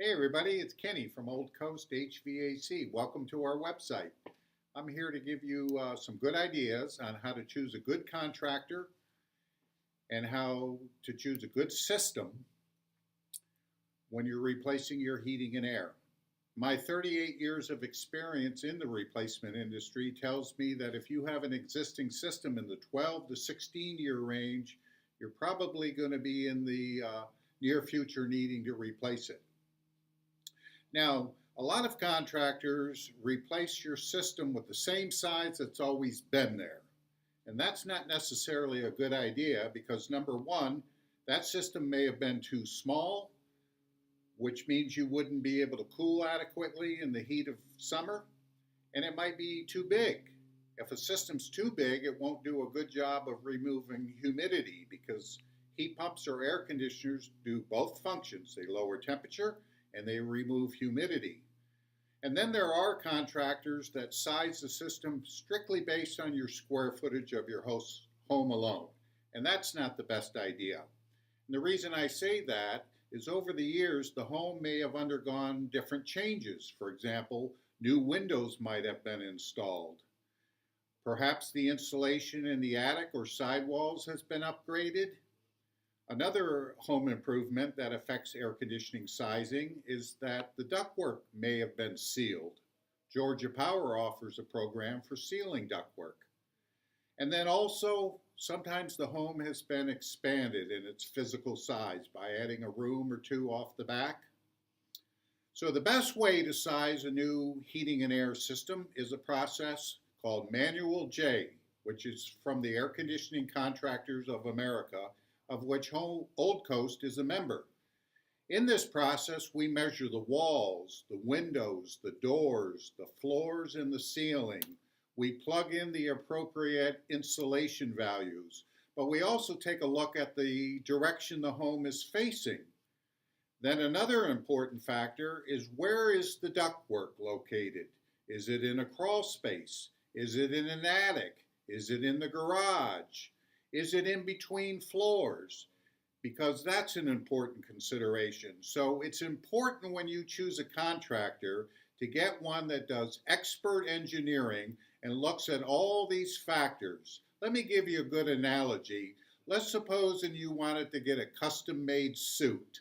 Hey everybody, it's Kenny from Old Coast HVAC. Welcome to our website. I'm here to give you some good ideas on how to choose a good contractor and how to choose a good system when you're replacing your heating and air. My 38 years of experience in the replacement industry tells me that if you have an existing system in the 12 to 16 year range, you're probably going to be in the near future needing to replace it. Now, a lot of contractors replace your system with the same size that's always been there. And that's not necessarily a good idea because number one, that system may have been too small, which means you wouldn't be able to cool adequately in the heat of summer, and it might be too big. If a system's too big, it won't do a good job of removing humidity because heat pumps or air conditioners do both functions. They lower temperature and they remove humidity. And then there are contractors that size the system strictly based on your square footage of your home alone. And that's not the best idea. And the reason I say that is over the years, the home may have undergone different changes. For example, new windows might have been installed. Perhaps the insulation in the attic or sidewalls has been upgraded. Another home improvement that affects air conditioning sizing is that the ductwork may have been sealed. Georgia Power offers a program for sealing ductwork. And then also, sometimes the home has been expanded in its physical size by adding a room or two off the back. So the best way to size a new heating and air system is a process called Manual J, which is from the Air Conditioning Contractors of America, of which Old Coast is a member. In this process, we measure the walls, the windows, the doors, the floors, and the ceiling. We plug in the appropriate insulation values, but we also take a look at the direction the home is facing. Then another important factor is where is the ductwork located? Is it in a crawl space? Is it in an attic? Is it in the garage? Is it in between floors? Because that's an important consideration. So it's important when you choose a contractor to get one that does expert engineering and looks at all these factors. Let me give you a good analogy. Let's suppose you wanted to get a custom-made suit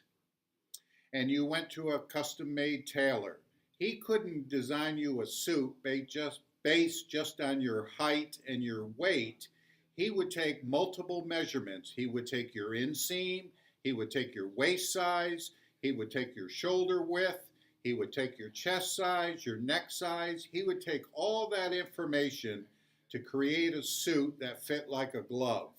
and you went to a custom-made tailor. He couldn't design you a suit based just on your height and your weight. He would take multiple measurements. He would take your inseam, he would take your waist size, he would take your shoulder width, he would take your chest size, your neck size. He would take all that information to create a suit that fit like a glove.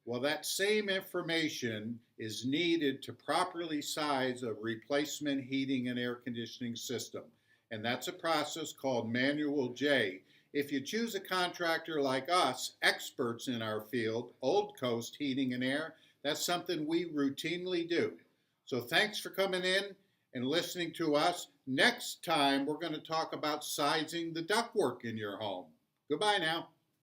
Well, that same information is needed to properly size a replacement heating and air conditioning system. And that's a process called Manual J. If you choose a contractor like us, experts in our field, Old Coast Heating and Air, that's something we routinely do. So thanks for coming in and listening to us. Next time, we're going to talk about sizing the ductwork in your home. Goodbye now.